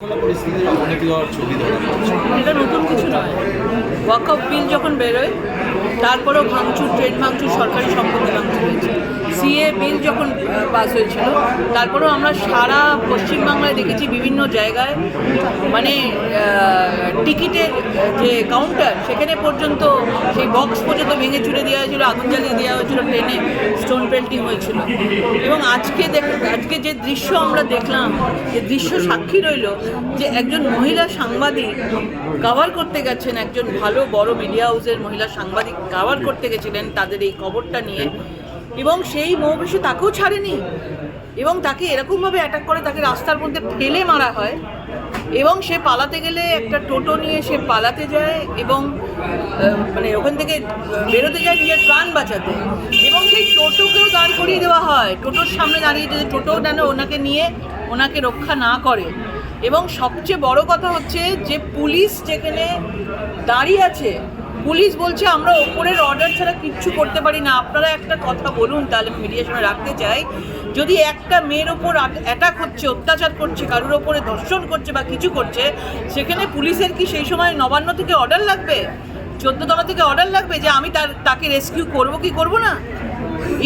পরিস্থিতির অবনতি হওয়ার ছবি ধরা পড়ছে। এটা নতুন কিছু নয়। ওয়াকফ বিল যখন বেরোয় তারপরেও ভাঙচুর, ট্রেন ভাঙচুর, সরকারি সম্পত্তি ভাঙচুর হয়েছে। সিএ বিল যখন পাস হয়েছিল তারপরেও আমরা সারা পশ্চিমবাংলায় দেখেছি বিভিন্ন জায়গায় মানে টিকিটের যে কাউন্টার সেখানে পর্যন্ত সেই বক্স পর্যন্ত ভেঙে চুরে দেওয়া হয়েছিল, আগুন জ্বালিয়ে দেওয়া হয়েছিল, ট্রেনে স্টোন পেল্টিং হয়েছিল। এবং আজকে যে দৃশ্য আমরা দেখলাম, যে দৃশ্য সাক্ষী রইল যে একজন মহিলা সাংবাদিক কভার করতে গেছেন, একজন ভালো বড় মিডিয়া হাউসের মহিলা সাংবাদিক কভার করতে গেছিলেন তাদের এই খবরটা নিয়ে, এবং সেই মহাবিশ্ব তাকেও ছাড়েনি এবং তাকে এরকমভাবে অ্যাটাক করে, তাকে রাস্তার মধ্যে ফেলে মারা হয় এবং সে পালাতে গেলে একটা টোটো নিয়ে সে পালাতে যায় এবং মানে ওখান থেকে বেরোতে যায় নিজের প্রাণ বাঁচাতে, এবং সেই টোটোকেও দাঁড় করিয়ে দেওয়া হয়। টোটোর সামনে দাঁড়িয়ে যদি টোটোও যেন ওনাকে নিয়ে ওনাকে রক্ষা না করে। এবং সবচেয়ে বড় কথা হচ্ছে যে পুলিশ যেখানে দাঁড়িয়ে আছে, পুলিশ বলছে আমরা ওপরের অর্ডার ছাড়া কিচ্ছু করতে পারি না। আপনারা একটা কথা বলুন, তাহলে মিডিয়ার সামনে রাখতে চাই, যদি একটা মেয়ের ওপর অ্যাটাক হচ্ছে, অত্যাচার করছে, কারোর ওপরে ধর্ষণ করছে বা কিছু করছে, সেখানে পুলিশের কি সেই সময় নবান্ন থেকে অর্ডার লাগবে, 14 তলা থেকে অর্ডার লাগবে যে আমি তাকে রেস্কিউ করবো কি করবো না?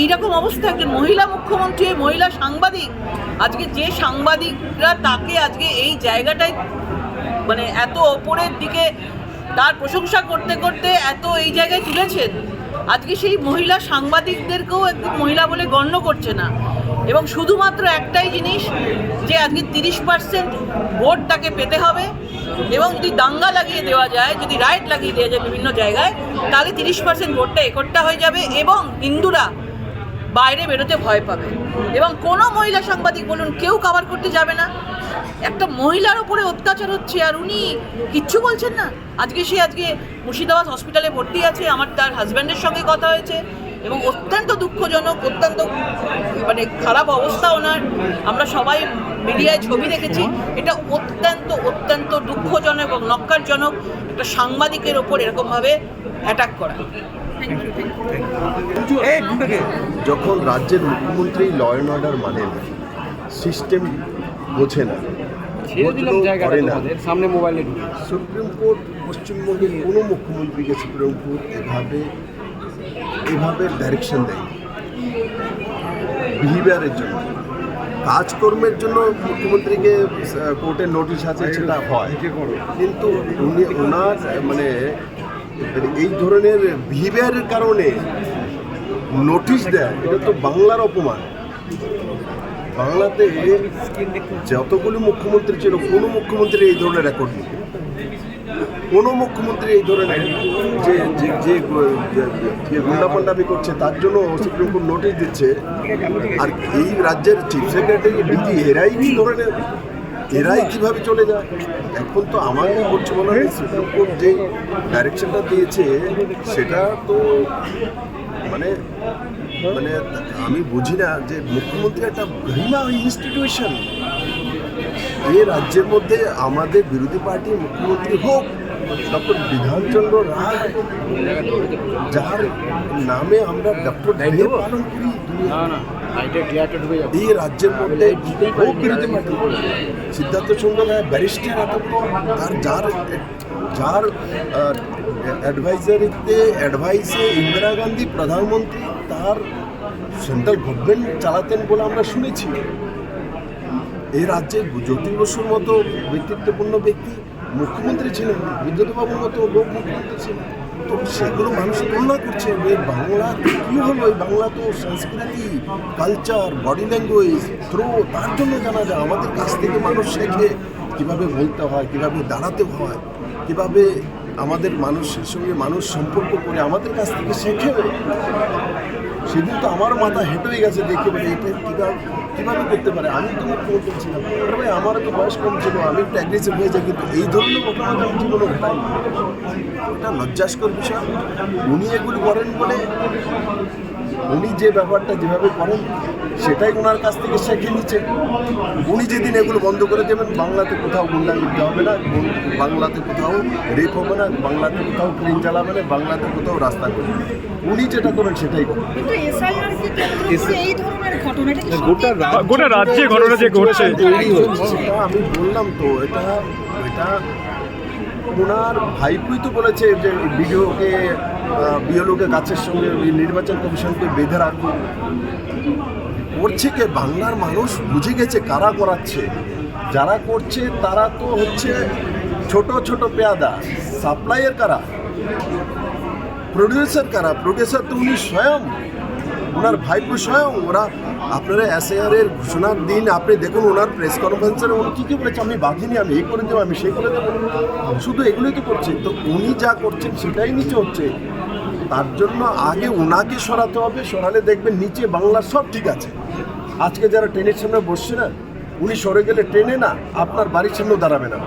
এইরকম অবস্থা। একজন মহিলা মুখ্যমন্ত্রী, মহিলা সাংবাদিক, আজকে যে সাংবাদিকরা তাকে আজকে এই জায়গাটায় মানে এত ওপরের দিকে তার প্রশংসা করতে করতে এত এই জায়গায় তুলেছেন, আজকে সেই মহিলা সাংবাদিকদেরকেও একদম মহিলা বলে গণ্য করছে না। এবং শুধুমাত্র একটাই জিনিস যে আজকে 30% ভোট তাকে পেতে হবে, এবং যদি দাঙ্গা লাগিয়ে দেওয়া যায়, যদি রাইট লাগিয়ে দেওয়া যায় বিভিন্ন জায়গায়, তাহলে 30% ভোটটা একট্টা হয়ে যাবে এবং হিন্দুরা বাইরে বেরোতে ভয় পাবে এবং কোনো মহিলা সাংবাদিক বলুন কেউ কভার করতে যাবে না। একটা মহিলার ওপরে অত্যাচার হচ্ছে আর উনি কিচ্ছু বলছেন না। আজকে মুর্শিদাবাদ হসপিটালে ভর্তি আছে, আমার তার হাজব্যান্ডের সঙ্গে কথা হয়েছে এবং অত্যন্ত দুঃখজনক, অত্যন্ত মানে খারাপ অবস্থা ওনার। আমরা সবাই মিডিয়ায় ছবি দেখেছি। এটা অত্যন্ত দুঃখজনক এবং নক্কারজনক একটা সাংবাদিকের ওপর এরকমভাবে অ্যাটাক করা। যখন রাজ্যের মুখ্যমন্ত্রী ল অ্যান্ড অর্ডার মানে না, সিস্টেম বোঝে না, সামনে মোবাইলে সুপ্রিম কোর্ট পশ্চিমবঙ্গের কোনো মুখ্যমন্ত্রীকে সুপ্রিম কোর্ট এভাবে ডাইরেকশন দেয় বিহেভিয়ারের জন্য। কাজকর্মের জন্য মুখ্যমন্ত্রীকে কোর্টের নোটিশ আছে, সেটা হয়, কিন্তু ওনার মানে এই ধরনের বিহেভিয়ারের কারণে নোটিশ দেয়, এটা তো বাংলার অপমান। বাংলাতে যতগুলি মুখ্যমন্ত্রী ছিল, কোনো মুখ্যমন্ত্রী এই ধরনের রেকর্ড নেই। কোনো মুখ্যমন্ত্রী এই ধরনের যে গুন্ডাপান্ডামি করছে তার জন্য সুপ্রিম কোর্ট নোটিশ দিচ্ছে, আর এই রাজ্যের চিফ সেক্রেটারি ডিজি এরাই কীভাবে চলে যায়। এখন তো আমাকে বলছে বলা হয় সুপ্রিম কোর্ট যে ডাইরেকশনটা দিয়েছে সেটা তো মানে আমি বুঝি না যে মুখ্যমন্ত্রী একটা গরিমা ইনস্টিটিউশন। এই রাজ্যের মধ্যে আমাদের বিরোধী পার্টির মুখ্যমন্ত্রী হোক ডক্টর বিধানচন্দ্র রায়, যার নামে আমরা ডক্টর ডে পালন করি, এই রাজ্যের মধ্যে হোক বিরোধী পার্টি সিদ্ধার্থ চন্দ্র রায় ব্যারিস্টার, যার অ্যাডভাইসে ইন্দিরা গান্ধী প্রধানমন্ত্রী, তার সেন্ট্রাল গভর্নমেন্ট চালাতেন বলে আমরা শুনেছি। এই রাজ্যে জ্যোতি বসুর মতো ব্যক্তিত্বপূর্ণ ব্যক্তি মুখ্যমন্ত্রী ছিলেন, বিদ্যুৎবাবুর মতো লোক মুখ্যমন্ত্রী ছিলেন। তো সেগুলো মানুষ তুলনা করছে, এই বাংলা কী হলো, এই বাংলা তো সংস্কৃতি, কালচার, বডি ল্যাঙ্গুয়েজ থ্রো, তার জন্য জানা যায়। আমাদের কাছ থেকে মানুষ শেখে কীভাবে বলতে হয়, কীভাবে দাঁড়াতে হয়, কীভাবে আমাদের মানুষের সঙ্গে মানুষ সম্পর্ক করে আমাদের কাছ থেকে শেখে। সেদিন তো আমার মাথা হেঁটে হয়ে গেছে দেখে, বলে এটা কীভাবে করতে পারে। আমি তো মুখ্যমন্ত্রী ছিলাম, ভাই আমার তো বয়স কম ছিল, আমি একটু অ্যাগ্রেসিভ হয়ে যাই, কিন্তু এই ধরনের ঘটনা আমি জীবনে ঘটাই। এটা লজ্জাস্কর বিষয়। উনি এগুলো করেন বলে, উনি যে ব্যাপারটা যেভাবে করেন সেটাই ওনার কাছ থেকে শেখে নিচ্ছে। উনি যেদিন এগুলো বন্ধ করে দেবেন, বাংলাতে কোথাও গুন্ডাগিরি হবে না, বাংলাতে কোথাও রেপ হবে না, বাংলাতে কোথাও ট্রেন চালাবে না, বাংলাতে কোথাও রাস্তা করবে না। উনি যেটা করেন সেটাই করবেন। কিন্তু এসআইআর কে কেন্দ্র করে এই ধরনের ঘটনাটা কি গোটা রাজ্যে ঘটনা যে ঘটছে সেটা আমি বললাম তো, এটা ওনার ভাইপুই তো বলেছে যে বিএলওকে গাছের সঙ্গে নির্বাচন কমিশনকে বেঁধে রাখুন। করছে কে? বাংলার মানুষ বুঝে গেছে কারা করাচ্ছে। যারা করছে তারা তো হচ্ছে ছোট ছোট পেয়াদা। সাপ্লাইয়ের কারা? প্রডিউসার কারা? প্রডিউসার তো উনি স্বয়ং, ওনার ভাইপো স্বয়ং। ওরা আপনারা এসআইআর এর ঘোষণার দিন আপনি দেখুন ওনার প্রেস কনফারেন্সে উনি কী বলেছে, আমি বাঁধিনি, আমি এই করে দেবো, আমি সেই করে দেবো। শুধু এগুলোই তো করছে। তো উনি যা করছেন সেটাই নিচে হচ্ছে। তার জন্য আগে ওনাকে সরাতে হবে, সরালে দেখবেন নিচে বাংলার সব ঠিক আছে। আজকে যারা ট্রেনের সামনে বসছে না, উনি সরে গেলে ট্রেনে না আপনার বাড়ির সামনেও দাঁড়াবে না।